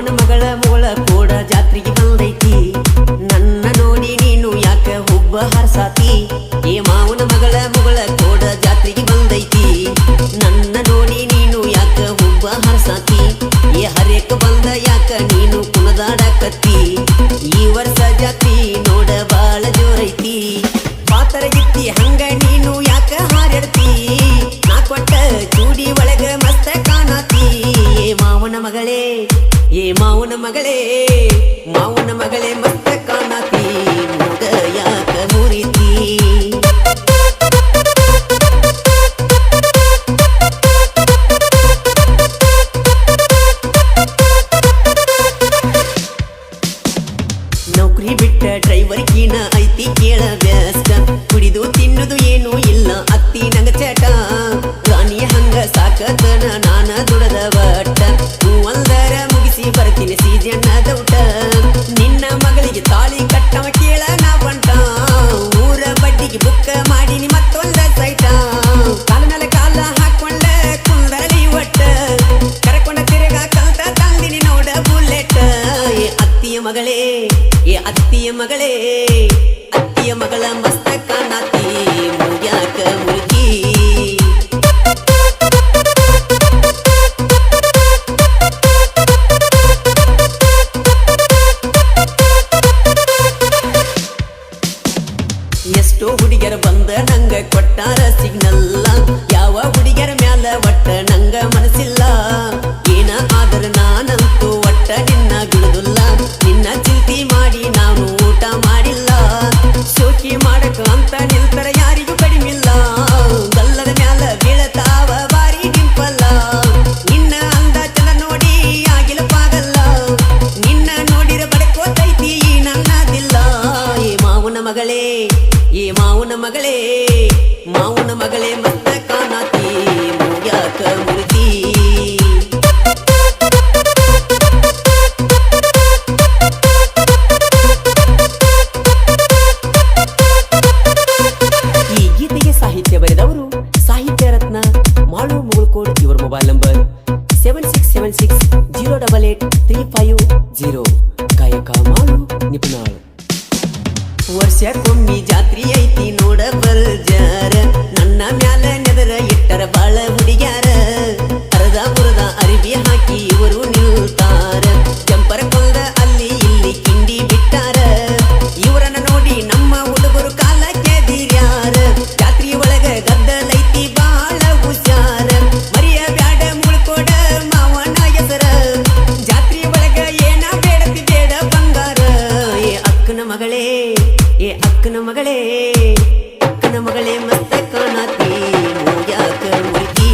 ಮಾವನ ಮಗಳ ಮೊಳ ಕೂಡ ಜಾತ್ರೆಗೆ ಬಂದೈತಿ ನನ್ನ ನೋಡಿ ನೀನು ಯಾಕ ಹುಬ್ಬ ಹರಸಾತಿ ಏ ಮಾವನ ಮಗಳ ಮೊಳ ಕೂಡ ಜಾತ್ರೆಗೆ ಬಂದೈತಿ ನನ್ನ ನೋಡಿ ನೀನು ಯಾಕ ಹುಬ್ಬ ಹರಸಾತಿ ಏ ಹರೇಕ ಬಂದ ಯಾಕ ನೀನು ಕುಣದಾಡಕತ್ತಿ ಈ ವರ್ಷ ಜಾತ್ರಿ ನೋಡ ಬಾಳ ಜೋರೈತಿ ಪಾತರಗಿತ್ತಿ ಹಂಗ ನೀನು ಯಾಕ ಹಾರಾಡ್ತಿ ನಾ ಕೊಟ್ಟ ಚೂಡಿ ಒಳಗ ಮಸ್ತ ಕಾಣತಿ ಏ ಮಾವನ ಮಗಳೇ ಏ ಮಾವನ ಮಗಳೇ ಮಾವನ ಮಗಳೇ ಮಸ್ತ ಕಾಣತಿ ಮುಗ ಯಾಕ ಮುರಿತಿ ನೌಕರಿ ಬಿಟ್ಟ ಡ್ರೈವರ್ ಕೀನ ಐತಿ ಕೇಳ ವ್ಯಸ್ತ ಕುಡಿದು ತಿನ್ನುದು ಏನು ಇಲ್ಲ ಅತ್ತಿ ನಂಗ ಚಟ ರಾಣಿಯ ಹಂಗ ಸಾಕತನ ನಾನ ದುಡದ ಬಟ್ಟ ಒಂದರ ಮುಗಿಸಿ ಬರ್ತೀನಿ ಸೀಜನ್ ದೌಟ ನಿನ್ನ ಮಗಳಿಗೆ ತಾಳಿ ಕಟ್ಟವ ಕೇಳ ನಾ ಬಂಟ ಊರ ಬಡ್ಡಿಗೆ ಬುಕ್ಕ ಮಾಡೀನಿ ಮತ್ತೊಂದ ಸೈಟ ಕಾಲ ಮೇಲೆ ಕಾಲ ಹಾಕೊಂಡ ಕುಂದರಲಿ ಒಟ್ಟ ಕರಕೊಂಡ ತಿರುಗ ಕಲ್ತ ತಂದಿನಿ ನೋಡ ಬುಲೆಟ್ ಏ ಅತ್ತಿಯ ಮಗಳೇ ಏ ಅತ್ತಿಯ ಮಗಳೇ ಅತ್ತಿಯ ಮಗಳ ಮಸ್ತ ಕಾಣತಿ ಮುಗ್ಯಾಕ ಮುರುಗಿ ಎಷ್ಟೋ ಹುಡುಗಿಯರ ಬಂದ ನಂಗ ಕೊಟ್ಟಾರ ಸಿಗ್ನಲ್ಲ ಯಾವ ಹುಡುಗಿಯರ ಮ್ಯಾಲ ಒಟ್ಟ ನಂಗ ಮನಸ್ಸಿಲ್ಲ ಏನ ಆದ್ರ ನಾನಂತೂ ಒಟ್ಟ ನಿನ್ನ ಬಿಡುದಿಲ್ಲ ನಿನ್ನ ಚಿಂತಿ ಮಾಡಿ ನಾನು ಊಟ ಮಾಡಿಲ್ಲ ಶೋಕಿ ಮಾಡಕ ಅಂತ ನಿಲ್ತರ ಯಾರಿಗೂ ಕಡಿಮಿಲ್ಲ ಗಲ್ಲದ ಮ್ಯಾಲ ಬೀಳತಾವ ಬಾರಿ ಡಿಂಪಲ್ಲ ನಿನ್ನ ಅಂದ ಚಂದ ನೋಡಿ ಆಗಿಲ್ಲ ಪಾಗಲ್ಲ ನಿನ್ನ ನೋಡಿರ ಬಡಕೋತೈತಿ ನನ್ನದಿಲ್ಲ ಏ ಮಾವನ ಮಗಳೇ ಏ ಮಾವನ ಮಗಳೇ ಮಾವನ ಮಗಳೇ ಮಸ್ತ ಕಾಣತಿ ಮುಗ್ಯಾಕ ಮುರುಗಿ ಈ ಗೀತೆಗೆ ಸಾಹಿತ್ಯ ಬರೆದವರು ಸಾಹಿತ್ಯ ರತ್ನ ಮಾಳು ಮುಗುಳ್ಕೋಡ್ ಇವರ ಮೊಬೈಲ್ ನಂಬರ್ 7676088350 ಗಾಯಕ ಮಾಳು ನಿಪುಣಾಳು ವರ್ಷಕ್ಕೊಮ್ಮಿ ಜಾತ್ರಿ ಐತಿ ನೋಡ ಬರ್ಜಾರ ನನ್ನ ಮ್ಯಾಲ ನೆದರ ಇಟ್ಟರ ಬಾಳ ಹುಡುಗ್ಯಾರ ಅರ್ಧ ಮುರ್ದ ಅರಿವಿ ಹಾಕಿ ಇವರು ನಿಲ್ತಾರ ಜಂಪರ ಕೊಂದ ಅಲ್ಲಿ ಇಲ್ಲಿ ಕಿಂಡಿ ಬಿಟ್ಟಾರ ಇವರನ್ನ ನೋಡಿ ನಮ್ಮ ಹುಡುಗರು ಕಾಲ ಕೆದಿರ್ಯಾರ ಜಾತ್ರಿ ಒಳಗ ಗದ್ದಲೈತಿ ಬಾಳ ಹುಷಾರ ಮರಿಯ ಬ್ಯಾಡ ಮುಳ್ಕೋಡ ಮಾವನ ಹೆಸರ ಜಾತ್ರಿ ಒಳಗ ಏನ ಬೇಡತಿ ಬೇಡ ಬಂಗಾರ ಏ ಅಕ್ಕನ ಮಗಳೇ ಏ ಅಕ್ಕನ ಮಗಳೇ ಅಕ್ಕನ ಮಗಳೇ ಮಸ್ತ ಕಾಣತಿ ಮುಗ್ಯಾಕ ಮುರುಗಿ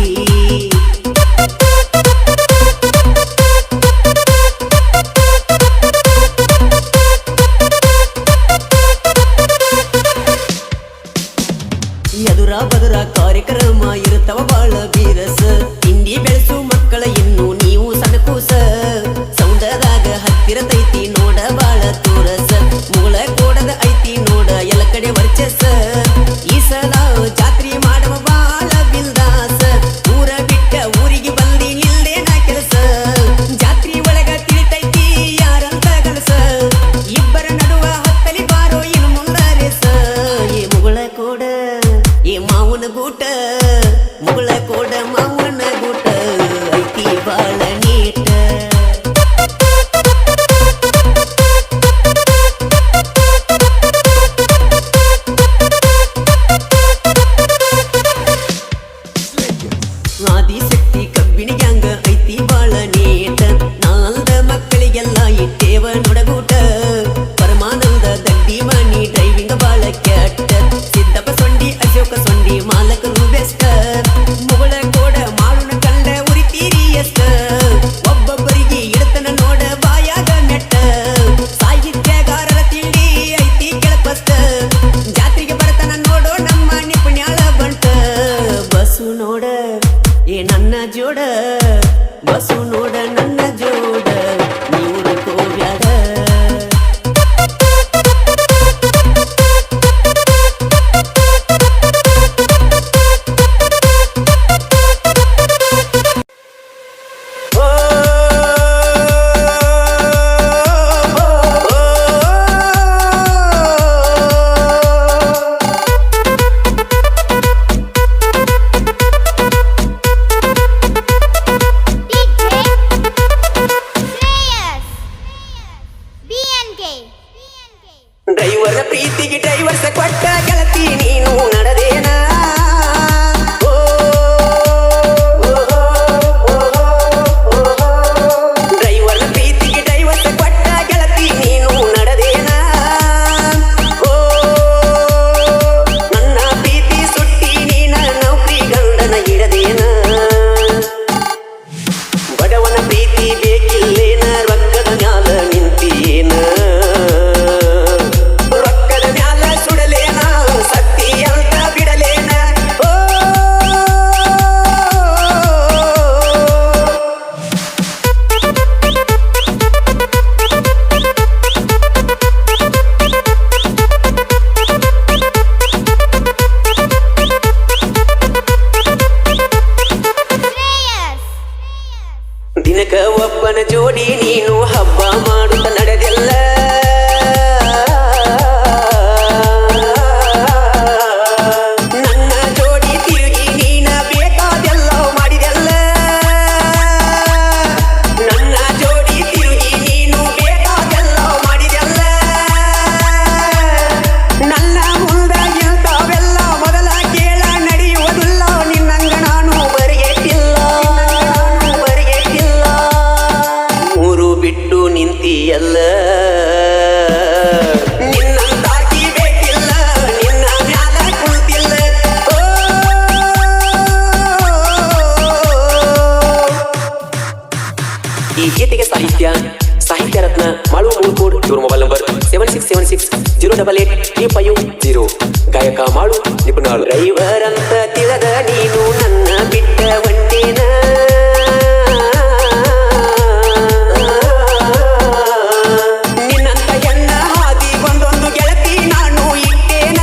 ಎದುರ ಬದುರ ಕಾರ್ಯಕ್ರಮ ಇರುತ್ತವ ಬಾಳ ಬೀರಸ ತಿಂಡಿ ಬೆಳೆಸು ಮಕ್ಕಳ ಇನ್ನು ನೀವು ಸಣ್ಣ ಕೂಸ ಸೌಂದದಾಗ ಹತ್ತಿರ ತೈತಿ ನೋಡ ಬಾಳ ತೋರಸ ಮುಗಳ ಕೋಡದ ಐತಿ ನೋಡ ಎಲ್ಲ ಕಡೆ ವರ್ಚಸ ಈ ಸಲ ಜಾತ್ರಿ ಮಾಡುವ ಬಾಳ ಬಿಲ್ದಾಸ ಊರ ಬಿಟ್ಟ ಊರಿಗೆ ಬಂದಿ ನಿಲ್ಲೇನ ಕೆಲಸ ಜಾತ್ರಿ ಒಳಗ ತಿಳಿತೈತಿ ಯಾರಂತ ಕನಸ ಇಬ್ಬರ ನಡುವ ಹತ್ತಲಿ ಬಾರೋ ಇನ್ನು ಮುಂದಾರೆಸ ಏ ಮುಗಳ ಕೋಡ ಏ ಮಾವನ ಗೂಟ ಮುಗಳ ಕೋಡ ಮಾವನ ಗೂಟ ಐತಿ ಬಾಳ ನೀಟ ಆದಿಶಕ್ತಿ ಕಬ್ಬಿಣ ಗ್ಯಾಂಗ ಐತಿ ಬಾಳ ನೀಟ ನಾಲ್ದ ಮಕ್ಕಳಿಗೆಲ್ಲ ಇಟ್ಟೇವ ನೊಡಗೂಟ ಪರಮಾನಂದ ದಡ್ಡಿ ಮನಿ ಡ್ರೈವಿಂಗ್ ಬಾಳ ಕೆಟ್ಟ ಸಿದ್ದಪ್ಪ ಸೊಂಡಿ ಅಶೋಕ ಸೊಂಡಿ ಮಾಲಕರು ಬೆಸ್ಟ್ ಮುಗಳ ಕೋಡ ಮಾಳುನ ಕಂಡ ಉರಿತೀರಿ ಎಷ್ಟ ಒಬ್ಬೊಬ್ಬರಿಗೆ ಇಡತನ ನೋಡ ಬಾಯಾಗ ನೆಟ್ಟ ಸಾಹಿತ್ಯಗಾರರ ತಿಂಡಿ ಐತಿ ಕೆಳಪಸ್ತ ಜಾತ್ರೆಗೆ ಬರತನ ನೋಡೋ ನಮ್ಮ ನಿಪುಣ್ಯಾಳ ಬಂಟ ಬಸ್ಸು ನೋಡ ಏ ನನ್ನ ಜೋಡ ಬಸ್ಸು ನೋಡ ದಿನಕ ಒಬ್ಬನ ಜೋಡಿ ನೀನು ಹಬ್ಬ ಮಾಡುತ್ತ ನಡೆದೆಲ್ಲ ನನ್ನ ಜೋಡಿ ತಿರುಗಿ ನೀನ ಬೇಕಾದೆಲ್ಲ ಮಾಡಿದೆಲ್ಲ ನನ್ನ ಜೋಡಿ ತಿರುಗಿ ನೀನು ಬೇಕಾದೆಲ್ಲ ಮಾಡಿದೆಲ್ಲ ನನ್ನ ಮುಂದ ಇಂಥವೆಲ್ಲ ಮೊದಲ ಕೇಳ ನಡೆಯುವುದಿಲ್ಲ ನಿನ್ನಂಗ ನಾನು ಬರಿಗೆಟ್ಟಿಲ್ಲ ಮೂರು ಬಿಟ್ಟು ನಿಂತಿಯಲ್ಲ ನಿನ್ನಂತಾಕಿ ಬೇಕಿಲ್ಲ ನಿನ್ನ ಮ್ಯಾಲ ಕುಳಿತಿಲ್ಲ ಈ ಗೀತೆಗೆ ಸಾಹಿತ್ಯ ರತ್ನ ಮಾಳು ಮೂಳ್ಕೋಡ್ ಇವ್ರ ಮೊಬೈಲ್ ನಂಬರ್ 7676088550 ಗಾಯಕ ಮಾಳು ನಿಪುಣಾಳು ಡ್ರೈವರ್ ಅಂತ ತಿಳಿದ ನೀನು ನನ್ನ ಬಿಟ್ಟ ಒಂಟೇನ ನಿನ್ನಂತ ಎನ್ನ ಹಾದಿ ಒಂದೊಂದು ಗೆಳತಿ ನಾನು ಇಟ್ಟೇನ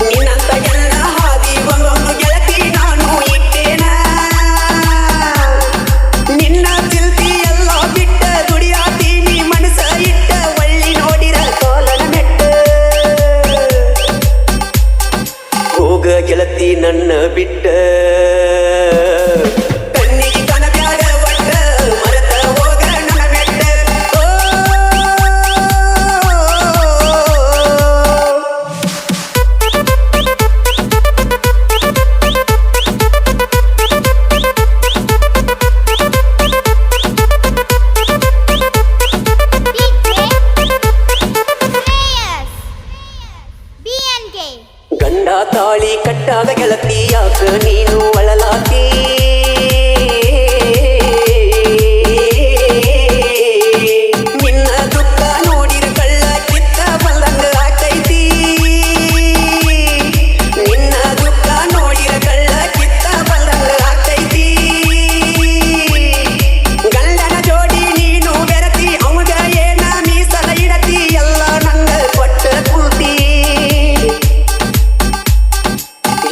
ನಿನ್ನಂತ ಎನ್ನ ಹಾದಿ ಒಂದೊಂದು ಗೆಳತಿ ನಾನು ಇಟ್ಟೇನ ನಿನ್ನ ಚಿಲ್ತಿ ಎಲ್ಲ ಬಿಟ್ಟ ದುಡಿಯಾತೀನಿ ಮನಸ ಇಟ್ಟ ಒಳ್ಳಿ ನೋಡಿರ ಕೋಲನ ನೆಟ್ಟ ಹೋಗ ಗೆಳತಿ ನನ್ನ ಬಿಟ್ಟ ಕಣ್ಣಿಗೆ ಕನಬ್ಯಾಡ ಒಟ್ಟ ಮರೆತ ಹೋಗ ನನ್ನ ಬೆಟ್ಟ ಗಂಡ ತಾಳಿ ಕಟ್ಟಾದ ಗೆಳತಿ ಯಾಕ ನೀನು ಒಳಲಾತಿ ನಿನ್ನ ದುಃಖ ನೋಡಿರ ಕಳ್ಳ ಕಿತ್ತ ಬಲ್ಲಂಗ ಆಕೈತಿ ನಿನ್ನ ದುಃಖ ನೋಡಿರ ಕಳ್ಳ ಕಿತ್ತ ಬಲ್ಲಂಗ ಆಕೈತಿ ಗಂಡನ ಜೋಡಿ ನೀನು ಬೆರತಿ ಅವಾಗ ಏನ ಮೀಸಲ ಇಡತಿ ಎಲ್ಲ ನಂಗ ಕೊಟ್ಟ ಕೂತಿ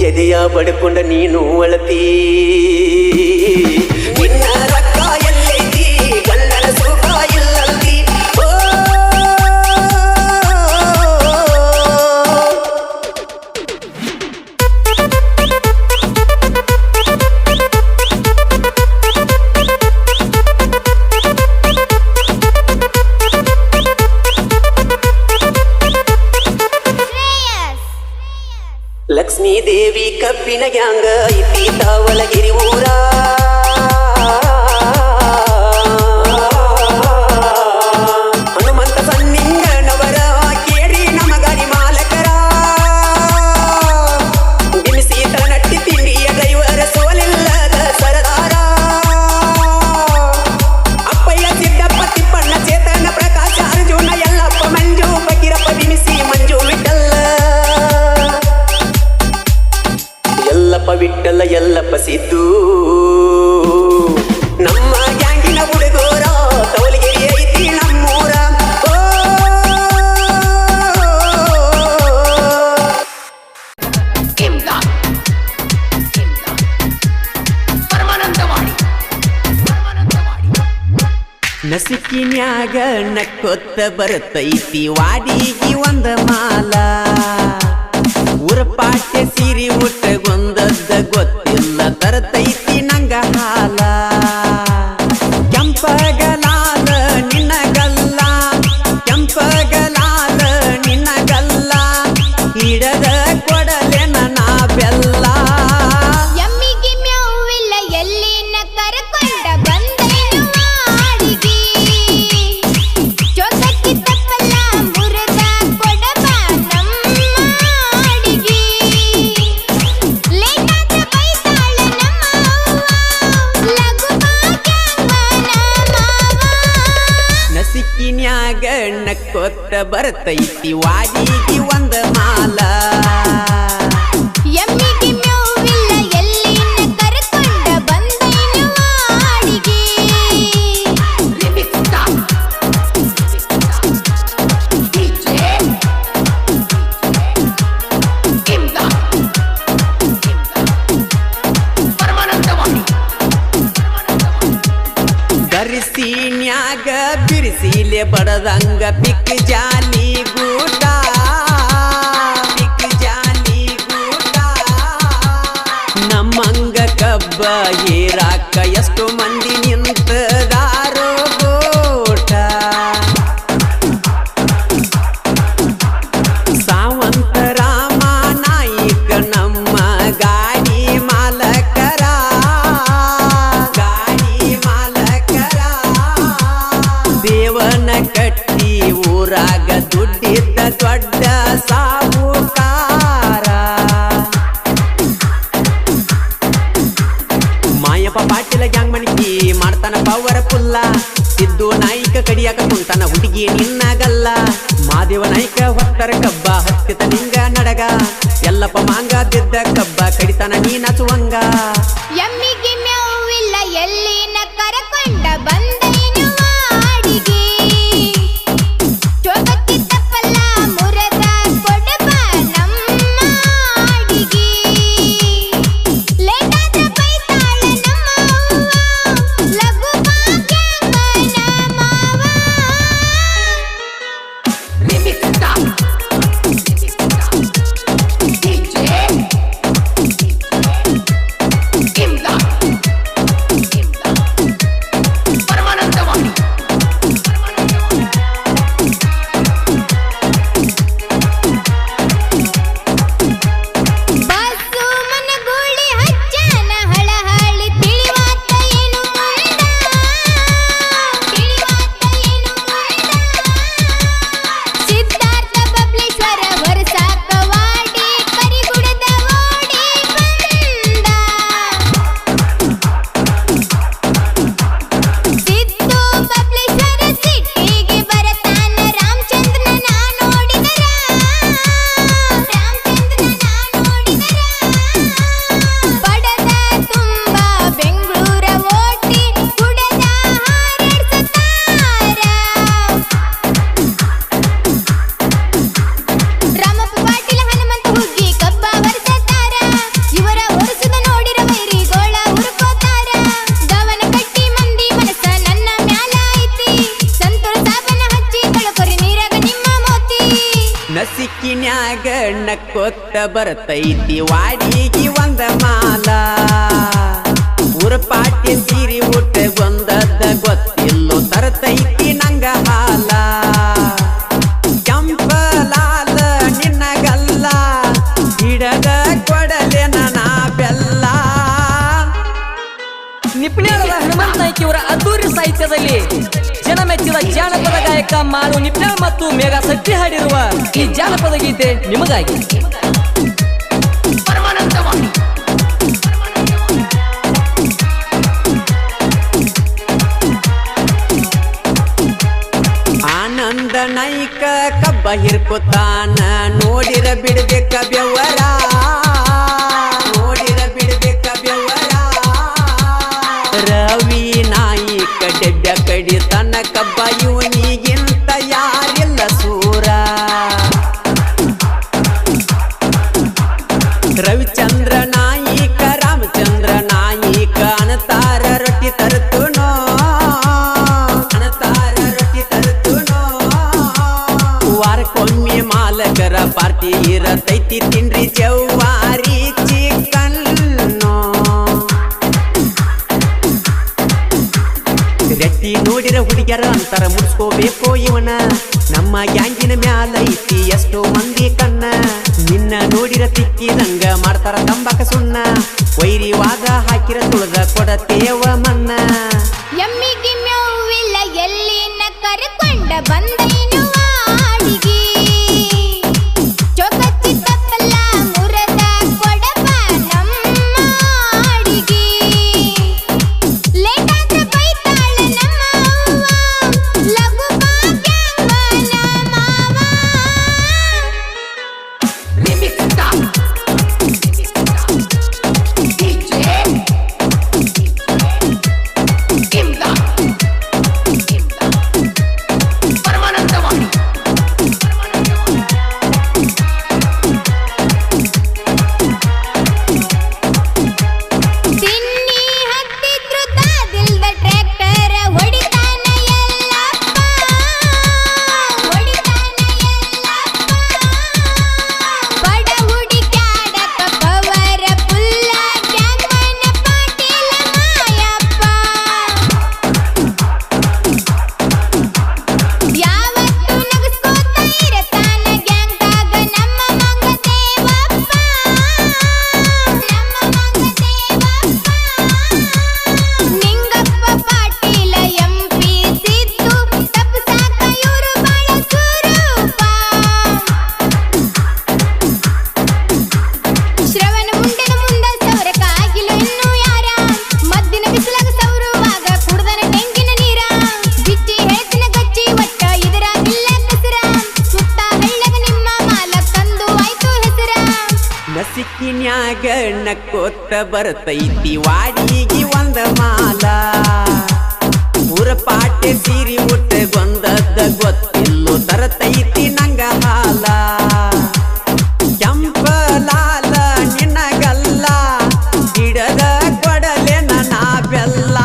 ಎದೆಯ ಬಡ್ಕೊಂಡ ನೀನು ಅಳತಿ ನಿನ್ನ ರೊಕ್ಕ ಎಲ್ಲೈತಿ ಗಂಡನ ಸುಖ ಇಲ್ಲಲ್ತಿ ಲಕ್ಷ್ಮೀ ದೇವಿ ಕಬ್ಬಿನ ಗ್ಯಾಂಗ ಐತಿ ತಾವಲಗಿರಿ ಊರ ಹನುಮಂತ ಸನ್ನಿಂಗನವರ ಕೇಳಿ ನಮಗರಿ ಮಾಲಕರ ಬಿಮಿಸಿ ತನಟ್ಟಿ ತಿಂಡಿಯ ಡ್ರೈವರ್ ಸೋಲಿಲ್ಲದ ಸರದಾರ ಅಪ್ಪಯ್ಯ ಸಿದ್ದಪ್ಪ ತಿಪ್ಪಣ್ಣ ಚೇತನ ಪ್ರಕಾಶ ಅರ್ಜುನ ಯಲ್ಲಪ್ಪ ಮಂಜು ಬಕೀರಪ್ಪ ಬಿಮಿಸಿ ಮಂಜು ವಿಠಲ್ಲ ಯಲ್ಲಪ್ಪ ವಿಠಲ ಯಲ್ಲಪ್ಪ ಸಿದ್ದು ನಮ್ಮ ಗ್ಯಾಂಗಿನ ಹುಡುಗೋರ ತವಲಗಿರಿ ಐತಿ ನಮ್ಮೂರ ನಸಿಕಿನ್ಯಾಗ ನಕ್ಕೊತ್ತ ಬರ್ತೈತಿ ವಾಡಿಗಿ ಒಂದ ಮಾಲ ಊರ ಪಾಟ್ಯ ಸೀರಿ ಉಟ್ಟಗೊಂದದ್ದ ಗೊತ್ತಿಲ್ಲ ತರತೈತಿ ನಂಗ ಹಾಲ ಕೆಂಪಗಲಾಲ ನಿನ್ನ ಗಲ್ಲ ಕೆಂಪಗಲಾಲ ನಿನ್ನ ಗಲ್ಲ ಹಿಡದ ಕೊಡಲೆನ ನಾ ಬೆಲ್ಲ ಎಮ್ಮಿಗೆ ಮ್ಯಾವಿಲ್ಲ ಎಲ್ಲಿನ ಕರಕೊಂಡ ಬಂದೇನು ಮಾಡಿಗಿ ಚೋಸಕ್ಕಿ ತಪ್ಪಲ್ಲ ಮುರದ ಕೊಡಬ ನಮ್ಮ ಮಾಡಿಗಿ ಲೇಟಾದ ಬೈತಾಳ ನಮ್ಮ ಅವ್ವ ಲಘು ಭಾಗ್ಯಮ್ಮನ ಮಾವ ನಸಿಕಿನ್ಯಾಗ ನಕ್ಕೊತ್ತ ಬರ್ತೈತಿ ವಾಡಿಗಿ ಒಂದ ಮಾಲ ಎಮ್ಮಿಗೆ ಮ್ಯಾವಿಲ್ಲ ಎಲ್ಲಿನ ಕರಕೊಂಡ ಬಂದೇನು ಮಾಡಿಗಿ ಬಿರಿಸಿಲೆ ಬಡದಂಗ ಪಿಕ್ ಜಾಲಿ ಗೂಟ ಪಿಕ್ ಜಾಲಿ ಗೂಟ ನಮ್ಮಂಗ ಕಬ್ಬ ಹೀರಾಕ ಎಷ್ಟು ಮಂದಿ ನಿಂತದಾರೋ ಗೋಟ ಸಾವಂತ ರಾಮ ನಾಯಿಕ ನಮ್ಮ ಗಾಡಿ ಮಾಲಕರ ದೇವನ ಕಟ್ಟಿ ಊರಾಗ ದುಡ್ಡಿದ್ದ ದೊಡ್ಡ ಸಾಹುಕಾರ ಮಾಯಪ್ಪ ಪಾಟೀಲ ಗ್ಯಾಂಗ್ ಮಣಿಕಿ ಮಾಡ್ತಾನ ಪವರ ಪುಲ್ಲ ಸಿದ್ದು ನಾಯಿಕ ಕಡಿಯಾಕ ಕುಂತಾನ ಹುಡುಗಿ ನಿನ್ನಾಗಲ್ಲ ಮಾದೇವ ನಾಯಿಕ ಹೊತ್ತರ ಕಬ್ಬ ಹತ್ತಿತ ನಿಂಗ ನಡಗ ಎಲ್ಲಪ್ಪ ಮಾಂಗ ಬಿದ್ದ ಕಬ್ಬ ಕಡಿತಾನ ನೀನಚುವಂಗ ಎಮ್ಮಿಗೆ ಮೇವಿಲ್ಲ ಎಲ್ಲಿನ ಕರಕೊಂಡ ಬಂದೈನು ವಾಡಿಗೆ ಚೋಗತ್ತಿ ತಪ್ಪಲ್ಲ ಮುರದ ಕೊಡಬ ನಮ್ಮ ಅಡಿಗೆ ಲೇಟಾದ ಬೈತಾಳ ನಮ್ಮ ಅವ್ವ ಲಘು ಭಾಗ್ಯಂಗನ ಮಾವ ಬಸ್ಸು ಮನಗೂಳಿ ಹಚ್ಚನ ಹಳಹಳಿ ತಿಳಿವಾತ ಏನು ಮುಂದ ತಿಳಿವಾತ ಏನು ಮುಂದ ಸಿದ್ಧಾರ್ಥ ಬಬ್ಲೇಶ್ವರ ವರ್ಷಾಕ ವಾಡಿ ಕರಿಗುಡದ ಓಡಿ ಬಂದ ಸಿದ್ದು ಬಬ್ಲೇಶ್ವರ ಸಿಟ್ಟಿಗೆ ಬರತಾನ ರಾಮಚಂದ್ರನ ನಾ ನೋಡಿದರ ಬಡದ ತುಂಬ ಬೆಂಗಳೂರ ಓಟಿ ಕುಡದ ಹಾರಾಡ್ಸತಾರ ರಾಮಪ್ಪ ಪಾಟೀಲ ಹನುಮಂತ ಹುಗ್ಗಿ ಕಬ್ಬ ವರ್ಸತಾರ ಇವರ ಹೊರಸುದ ನೋಡಿರ ವೈರಿ ಗೋಳ ಹುರುಕೋತಾರ ದವನ ಕಟ್ಟಿ ಮಂದಿ ಮನಸ್ಸ ನನ್ನ ಮ್ಯಾಲ ಐತಿ ಸಂತೋಳ ಸಾಬನ ಹಚ್ಚಿ ಕಳಕೊರಿ ನೀರಾಗ ನಿಮ್ಮ ಮೋತಿ ನಸಿಕಿನ್ಯಾಗ ನಕ್ಕೊತ್ತ ಬರ್ತೈತಿ ವಾಡಿಗಿ ಒಂದ ಮಾಲ ಊರ ಪಾಟಿ ಸೀರಿ ಊಟ ಬಂದದ್ದ ಗೊತ್ತಿಲ್ಲೋ ತರ್ತೈತಿ ನಂಗ ಹಾಲ ಕೆಂಪಲಾಲ ನಿನ್ನಗಲ್ಲ ಹಿಡದ ಕೊಡಲೆನ ನಾ ಬೆಲ್ಲ ನಿಪ್ನ್ಯಾಳದ ಹನುಮಂತ ನಾಯ್ಕ ಇವರ ಅದ್ದೂರಿ ಸಾಹಿತ್ಯದಲ್ಲಿ ಜನ ಮೆಚ್ಚಿದ ಜಾನಪದ ಗಾಯಕ ಮಾಳು ನಿಪ್ನ್ಯಾಳ ಮತ್ತು ಮೇಘ ಸಟ್ಟಿ ಹಾಡಿರುವ ಈ ಜಾನಪದ ಗೀತೆ ನಿಮಗಾಗಿ ಆನಂದ ನಾಯ್ಕ ಕಬ್ಬ ಹಿರ್ಕೊತಾನ ನೋಡಿರ ಬಿಡ್ಬೇಕ ಬೆವರ ನೋಡಿರ ಬಿಡ್ಬೇಕ ಬೆವರ ರವಿ ನಾಯಿಕ ಡೆಬ್ಬ ಕಡಿತನ ಕಬ್ಬ ಇವನಿಗಿಂತ ಯಾರಿಲ್ಲ ಸೂರ ರವಿಚಂದ್ರ ನಾಯಿಕ ರಾಮಚಂದ್ರ ನಾಯಿಕ ಅನತಾರ ರೊಟ್ಟಿ ತರುತ್ತುನೋ ಅನತಾರ ರೊಟ್ಟಿ ತರುತ್ತುನೋ ವಾರಕ್ಕೊಮ್ಮೆ ಮಾಲಕರ ಪಾರ್ಟಿ ಇರತೈತಿ ತಿನ್ರಿ ಜವ್ವಾರಿ ಚಿಕನ್ನು ರೆಟ್ಟಿ ನೋಡಿರ ಹುಡುಗ್ಯಾರ ಅಂತಾರ ಮುಡ್ಸ್ಕೋಬೇಕೋ ಇವನ ನಮ್ಮ ಗ್ಯಾಂಗಿನ ಮ್ಯಾಲ ಐತಿ ಎಷ್ಟೋ ಮಂದಿ ಕಣ್ಣ ನಿನ್ನ ನೋಡಿರ ತಿಕ್ಕಿದಂಗ ಮಾಡ್ತಾರ ತಂಬಾಕ ಸುಣ್ಣ ವೈರಿವಾದ ಹಾಕಿರ ತುಳದ ಕೊಡತೇವ ಮನ್ನ ಎಮ್ಮಿಗೆ ಮೇವಿಲ್ಲ ಎಲ್ಲಿನ ಕರಕೊಂಡ ಬಂದೈನು ವಾಡಿಗೆ ಚೋಕಚ್ಚಿ ತಪ್ಪಲ್ಲ ಮುರದ ಕೊಡಬ ನಮ್ಮ ಅಡಿಗೆ ಲೇಟಾದ ಬೈತಾಳ ನಮ್ಮ ಅವ್ವ ಲಘು ಭಾಗ್ಯಂಗನ ಮಾವ ನಕ್ಕೋತ್ತ ಬರ್ತೈತಿ ವಾಡಿಗೆ ಒಂದ ಮಾಲ ಊರ ಪಾಟೆ ಸೀರಿ ಉಟ್ಟಗೊಂದದ್ದ ಗೊತ್ತಿಲ್ಲೋ ತರತೈತಿ ನಂಗ ಹಾಲ ಕೆಂಪ ಲಾಲ ನಿನಗಲ್ಲ ಗಿಡದ ಕೊಡಲೆ ನನ್ನ ಬೆಲ್ಲ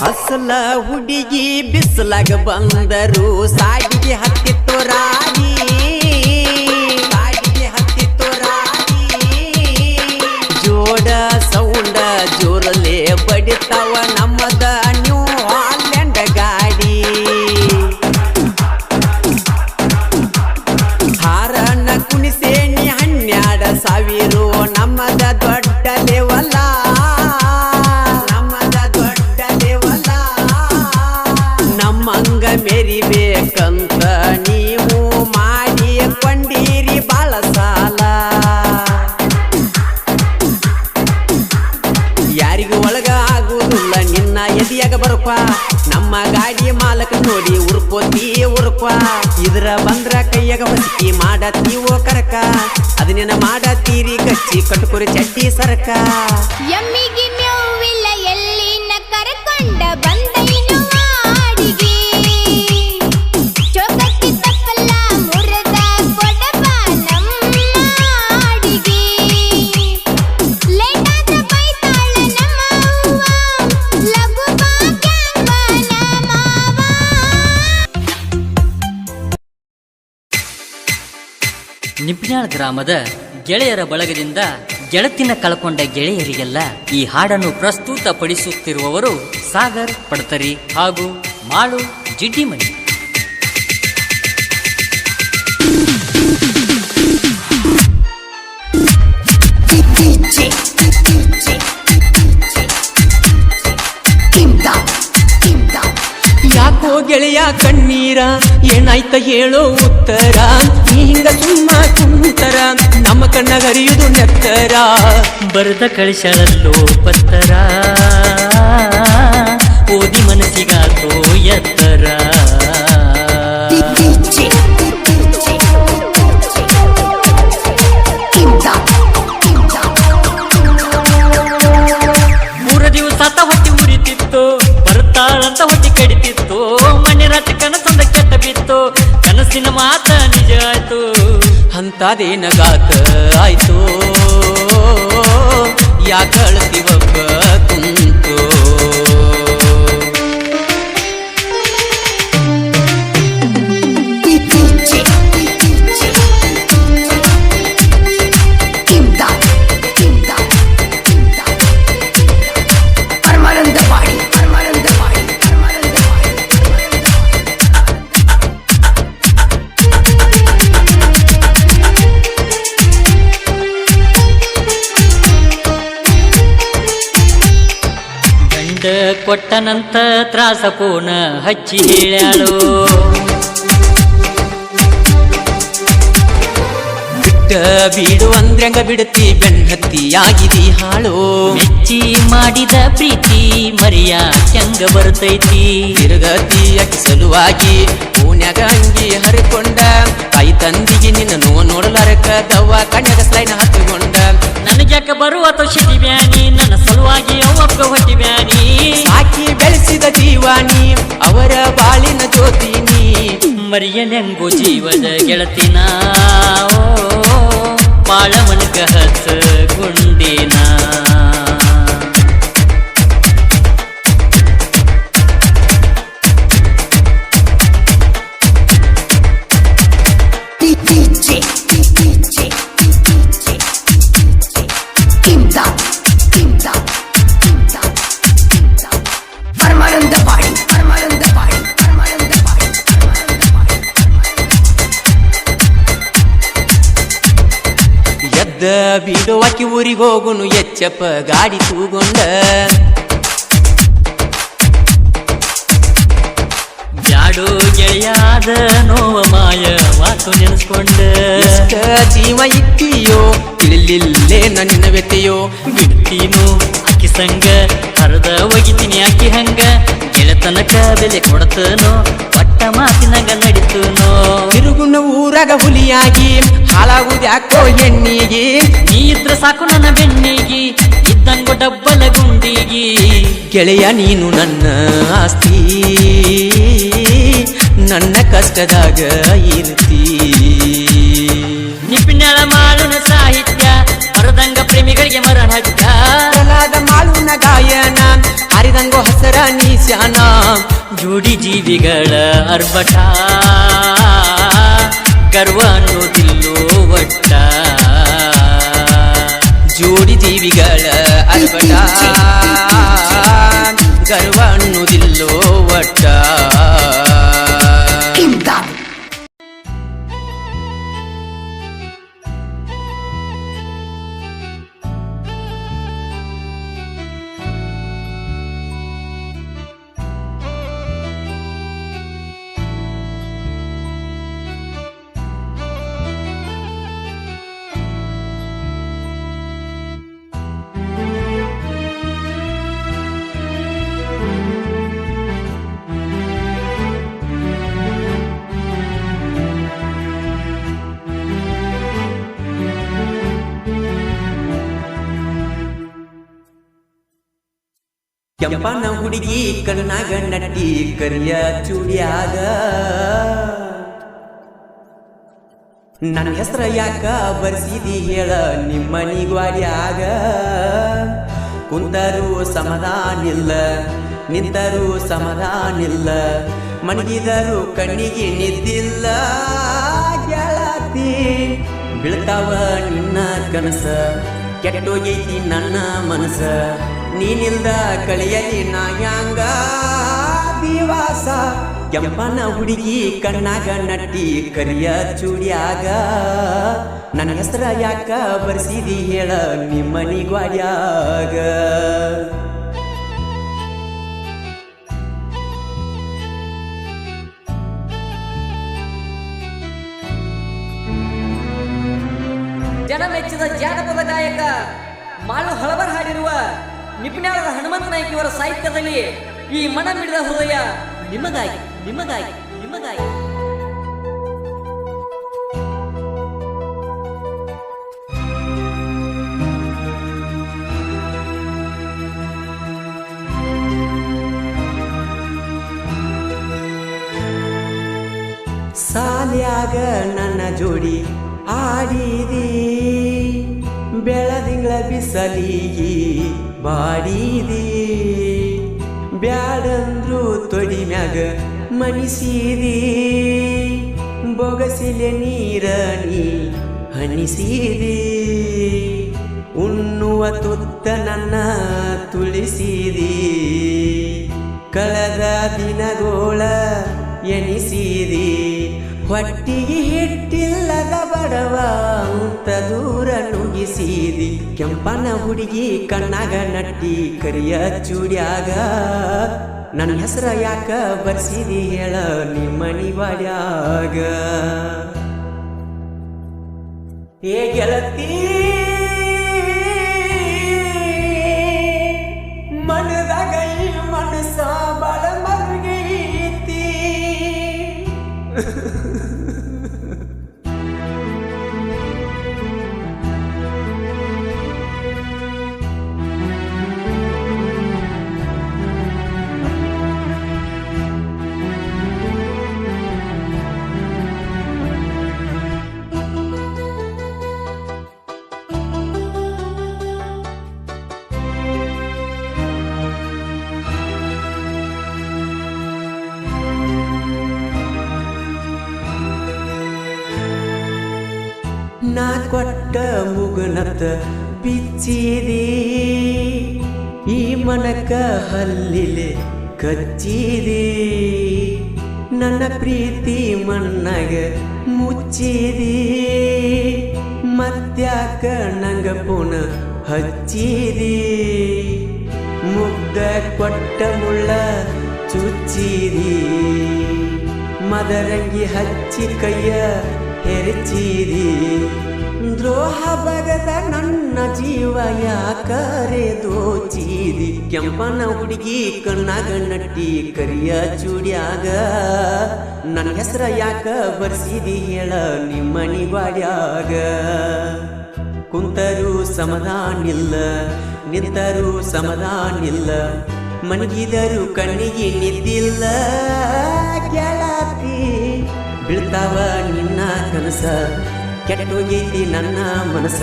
ಅಸಲ ಹುಡುಗಿ ಬಿಸಲಾಗ ಬಂದರು ಸಾಡಿಗೆ ಹತ್ತಿತ್ತು ರಾಗಿ ಜೋಡ ಸೌಂಡ ಜೋರಲೆ ಬಡಿತಾವ ನಮ್ಮದ ನ್ಯೂ ಹಾಲೆಂಡ್ ಗಾಡಿ ಹಾರನ ಕುಣಿಸೇನಿ 12,000 ನಮ್ಮದ ದೊಡ್ಡ ಲೆವಲ ನಮ್ಮಂಗ ಮೆರಿಬೇಕಂತ ನೀವು ಮಾಡಿ ಕೊಂಡಿರಿ ಬಾಳ ಸಾಲ ಯಾರಿಗೂ ಒಳಗ ಆಗುವುದಿಲ್ಲ ನಿನ್ನ ಎದಿಯಾಗ ಬರಪ್ಪ ನಮ್ಮ ಗಾಡಿ ಮಾಲಕ ನೋಡಿ ಉರ್ಕೋತಿ ಉರ್ಪ ಇದ್ರ ಬಂದ್ರ ಕೈಯಾಗ ಹೊಸಿಕಿ ಮಾಡತ್ತೀವೋ ಕರಕ ಅದನ್ನೇನ ಮಾಡತ್ತೀರಿ ಕಚ್ಚಿ ಕಟ್ಕೊರಿ ಚಡ್ಡಿ ಸರಕ ಎಮ್ಮಿಗೆ ಮೇವಿಲ್ಲ ಎಲ್ಲಿನ ಕರ್ಕೊಂಡ ಬಂದೈನು ಹಾಡಿಗೆ ಚೌಕಟ್ಟಿ ತಪ್ಪಲ್ಲ ಮುರದ ಕೊಡಬ ನಮ್ಮ ಹಾಡಿಗೆ ಲೇಟಾದ ಬೈತಾಳ ನಮ್ಮ ಅವ್ವ ಲಘು ಭಾಗ್ಯವ ನಮ್ಮವ ನಿಪ್ನಾಳ್ ಗ್ರಾಮದ ಗೆಳೆಯರ ಬಳಗದಿಂದ ಗೆಳತಿನ ಕಳ್ಕೊಂಡ ಗೆಳೆಯರಿಗೆಲ್ಲ ಈ ಹಾಡನ್ನು ಪ್ರಸ್ತುತಪಡಿಸುತ್ತಿರುವವರು ಸಾಗರ್ ಪಡ್ತರಿ ಹಾಗೂ ಮಾಳು ಜಿಡ್ಡಿಮಣಿ. ಯಾಕೋ ಗೆಳೆಯ ಕಣ್ಣೀರ ಏನಾಯ್ತ ಹೇಳೋ ಉತ್ತರ ನೀ ಹಿಂಗ ಸುಮ್ಮ ಕುಂತರ ನಮ್ಮ ಕಣ್ಣ ಹರಿಯುವುದು ನೆತ್ತರ ಬರದ ಕಳಿಸಳಲ್ಲೋ ಪತ್ತರ ಓದಿ ಮನಸ್ಸಿಗಾತೋ ಎತ್ತರ ಮೂರ ದಿವಸ ಹೊಟ್ಟಿ ಉರಿತಿತ್ತು ಬರ್ತಾಳಂತ ಹೊಟ್ಟಿ ಕಡಿತಿತ್ತು ಮಣ್ಣಿ ರಾತ್ರಿ ಕನಸಂದ ಕೆಟ್ಟ ಬಿತ್ತು ಕನಸಿನ ಮಾತ ನಿಜ ಆಯ್ತು ಅಂತದೇನಗಾತ ಆಯ್ತು ಯಾಕಳ್ತಿವಬ್ಬ ಕುಂತು ಕೊಟ್ಟನಂತ ತ್ರಾಸ ಪೂನ ಹಚ್ಚಿ ಹೇಳ್ಯಾಳು ಬಿಟ್ಟ ಬೀಡು ಅಂದ್ರಂಗ ಬಿಡುತ್ತಿ ಬೆನ್ನತ್ತಿ ಆಗಿದಿ ಹಾಳು ಮೆಚ್ಚಿ ಮಾಡಿದ ಪ್ರೀತಿ ಮರಿಯ ಚಂಗ ಬರ್ತೈತಿ ತಿರುಗತಿ ಅಕ್ಕಿ ಸಲುವಾಗಿ ಪೂನ್ಯಾಗ ಅಂಗಿ ಹರಿಕೊಂಡ ತಾಯಿ ತಂದಿಗೆ ನಿನ್ನ ನೋಡಲಾರಕ ದವ್ವ ಕಣ್ಯಾಗ ಸ್ಲೈನ್ ಹತ್ತುಕೊಂಡ ನನಗ್ಯಾಕ ಬರುವತ ಶಿಟಿ ಬ್ಯಾನಿ ನನ್ನ ಸಲುವಾಗಿ ಅವ್ವಪ್ಪ ಹೊಟ್ಟಿ ಬ್ಯಾನಿ ಸಾಕಿ ಬೆಳೆಸಿದ ಜೀವಾನಿ ಅವರ ಬಾಳಿನ ಜ್ಯೋತಿನಿ ಮರಿಯಲೆಂಗು ಜೀವದ ಗೆಳತಿನ ಬಾಳ ಮನಕ ಹಸ ಗುಂಡಿನ ಎದ್ದ ಬೀಡುವಾಕಿ ಊರಿಗೆ ಹೋಗುನು ಎಚ್ಚಪ್ಪ ಗಾಡಿ ತೂಗೊಂಡ ಬ್ಯಾಡ ಬ್ಯಾಡೋ ಗೆಳೆಯಾದ ನೋವ ಮಾಯ ಮಾತು ನೆನೆಸ್ಕೊಂಡ ಎಷ್ಟ ಜೀವ ಇಟ್ಟಿಯೋ ತಿಳಿಲಿಲ್ಲೇ ನನ್ನ ವ್ಯತೆಯೋ ಬಿಡ್ತೀನೋ ಆಕಿ ಸಂಗ ಹರದ ಒಗಿತೀನಿ ಆಕಿ ಹಂಗ ಗೆಳೆತನಕ ಬೆಲೆ ಕೊಡತನೋ ಪಟ್ಟ ಮಾತಿನಂಗ ನಡಿತನೋ ತಿರುಗುನ ಊರಾಗ ಹುಲಿಯಾಗಿ ಹಾಳಾಗುದ್ಯಾಕೋ ಹೆಣ್ಣಿಗೆ ನೀ ಇದ್ರ ಸಾಕು ನನ್ನ ಬೆನ್ನಿಗಿ ಇದ್ದಂಗು ಡಬ್ಬಲ ಗುಂಡಿಗಿ ಗೆಳೆಯ ನೀನು ನನ್ನ ಆಸ್ತಿ ನನ್ನ ಕಷ್ಟದಾಗ ಇರ್ತೀ ನಿಪ್ಪಿನಳ ಮಾಳುನ ಸಾಹಿತ್ಯ ಹರದಂಗ ಪ್ರೇಮಿಗಳಿಗೆ ಮರಣ ಹಚ್ಚ ಪ್ರಹ್ಲಾದ ಮಾಳುನ ಗಾಯನ ಹರಿದಂಗೋ ಹಸರ ನೀಶಾನ ಜೋಡಿ ಜೀವಿಗಳ ಅರ್ಭಟ ಗರ್ವ ಅನ್ನೋದಿಲ್ಲೋ ಒಟ್ಟ ಜೋಡಿ ಜೀವಿಗಳ ಅರ್ಭಟ ಗರ್ವ ಅನ್ನೋದಿಲ್ಲೋ ಒಟ್ಟ ಕೆಂಪನ ಹುಡುಗಿ ಕಣ್ಣಾಗ ನಟ್ಟಿ ಕರಿಯ ಚೂಡಿಯಾಗ ನನ್ನ ಹೆಸರ ಯಾಕ ಬರ್ಸಿದಿ ಹೇಳ ನಿಮ್ಮನಿ ಗ್ವಾಡ್ಯಾಗ ಕುಂತರೂ ಸಮಾಧಾನಿಲ್ಲ ನಿಂತರೂ ಸಮಾಧಾನಿಲ್ಲ ಮಣಗಿದರೂ ಕಣ್ಣಿಗೆ ನಿದ್ದಿಲ್ಲ ಗೆಳತಿ ಬೀಳ್ತಾವ ನಿನ್ನ ಕನಸ ಕೆಟ್ಟೋಗೈತಿ ನನ್ನ ಮನಸ ನೀನಿಲ್ದ ಕಳಿಯಲಿ ನಾ ಹ್ಯಾಂಗ ದಿವಾಸ ಕೆಂಪನ ಹುಡುಗಿ ಕಣ್ಣಾಗ ನಟ್ಟಿ ಕರಿಯ ಚೂಡಿಯಾಗ ನನ್ನ ಹೆಸರ ಯಾಕ ಬರ್ಸಿದಿ ಹೇಳ ನಿಮ್ಮನಿ ಗ್ವಾಡ್ಯಾಗ ಜನ ಮೆಚ್ಚಿದ ಜಾನಪದ ಗಾಯಕ ಮಾಳು ಹಳಬರ್ ಹಾಡಿರುವ ನಿಪ್ಪಿನಾಳದ ಹನುಮಂತ ನಾಯ್ಕ ಇವರ ಸಾಹಿತ್ಯದಲ್ಲಿ ಈ ಮನ ಮಿಡಿದ ಹೃದಯ ನಿಮಗಾಗಿ ನಿಮಗಾಗಿ ನಿಮಗಾಗಿ ಸಾಲ್ಯಾಗ ನನ್ನ ಜೋಡಿ ಆಡಿದಿ ಬೆಳದಿಂಗಳ ಬಿಸಲಿಗಿ ಬಾಡಿದಿ ಬ್ಯಾಡಂದ್ರು ತೊಡಿ ಮ್ಯಾಗ ಮನಿಸಿದಿ ಬೊಗಸಿಲೆ ನೀರ ನೀ ಹನಿಸಿದಿ ಉಣ್ಣುವ ತುತ್ತ ನನ್ನ ತುಳಿಸಿದಿ ಕಳೆದ ದಿನಗೋಳ ಎನಿಸಿದಿ ಹೊಟ್ಟಿಗೆ ಹಿಟ್ಟಿಲ್ಲದ ಬಡವ ಅಂತ ದೂರ ನುಗ್ಗಿಸಿದಿ ಕೆಂಪನ ಹುಡುಗಿ ಕಣ್ಣಾಗ ನಟ್ಟಿ ಕರಿಯ ಚೂಡ್ಯಾಗ ನನ್ನ ಹೆಸರ ಯಾಕ ಬರ್ಸಿದಿ ಹೇಳ ನಿಮ್ಮನಿ ವಾಡ್ಯಾಗ ಏ ಗೆಳತಿ ಮನದಾಗ ಈ ಮನಸ ಬಾಳ ಮರುಗೈತಿ ನಾ ಕೊಟ್ಟ ಮುಗುನತ ಬಿಚ್ಚಿದಿ ಈ ಮನಕ ಹಲ್ಲಿಲೆ ಕಚ್ಚಿದಿ ನನ್ನ ಪ್ರೀತಿ ಮಣ್ಣಾಗ ಮುಚ್ಚಿದಿ ಮತ್ಯಾಕ ನಂಗ ಪುನ ಹಚ್ಚಿದಿ ಮುಗ್ದ ಕೊಟ್ಟ ಮುಳ್ಳ ಚುಚ್ಚಿದಿ ಮದರಂಗಿ ಹಚ್ಚಿ ಕೈಯ ಹೆರಚಿದಿ ದ್ರೋಹ ಬಗದ ನನ್ನ ಜೀವ ಯಾಕರೆ ದೋಚಿದಿ ಕೆಂಪನ ಹುಡುಗಿ ಕಣ್ಣಾಗ ನಟ್ಟಿ ಕರಿಯ ಚೂಡ್ಯಾಗ ನನ್ನ ಹೆಸರ ಯಾಕ ಬರ್ಸಿದಿ ಹೇಳ ನಿಮ್ಮನಿ ಬಾಡ್ಯಾಗ ಕುಂತರು ಸಮಾಧಾನಿಲ್ಲ ನಿಂತರು ಸಮಾಧಾನಿಲ್ಲ ಮನಗಿದರು ಕಣ್ಣಿಗೆ ನಿದ್ದಿಲ್ಲ ಗೆಳತಿ ಬೀಳ್ತಾವ ನಿನ್ನ ಕನಸ ಕೆಟ್ಟೋಗೈತಿ ನನ್ನ ಮನಸ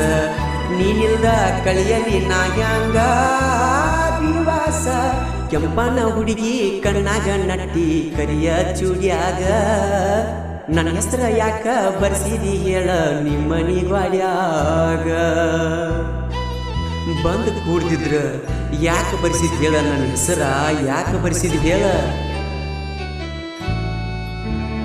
ನೀನಿಲ್ದ ಕಳಿಯಲಿ ನಾಗ್ಯಾಂಗ ದಿವಾಸ ಕೆಂಪನ ಹುಡುಗಿ ಕಣ್ಣಾಗ ನಟ್ಟಿ ಕರಿಯ ಚೂಡ್ಯಾಗ ನನ್ನ ಹೆಸರ ಯಾಕ ಬರ್ಸಿದಿ ಹೇಳ ನಿಮ್ಮನಿ ಗ್ವಾಡ್ಯಾಗ ಬಂದು ಕೂಡ್ತಿದ್ರ ಯಾಕೆ ಬರ್ಸಿದ್ ಹೇಳ ನನ್ನ ಹೆಸರ ಯಾಕೆ ಬರ್ಸಿದ್ ಹೇಳ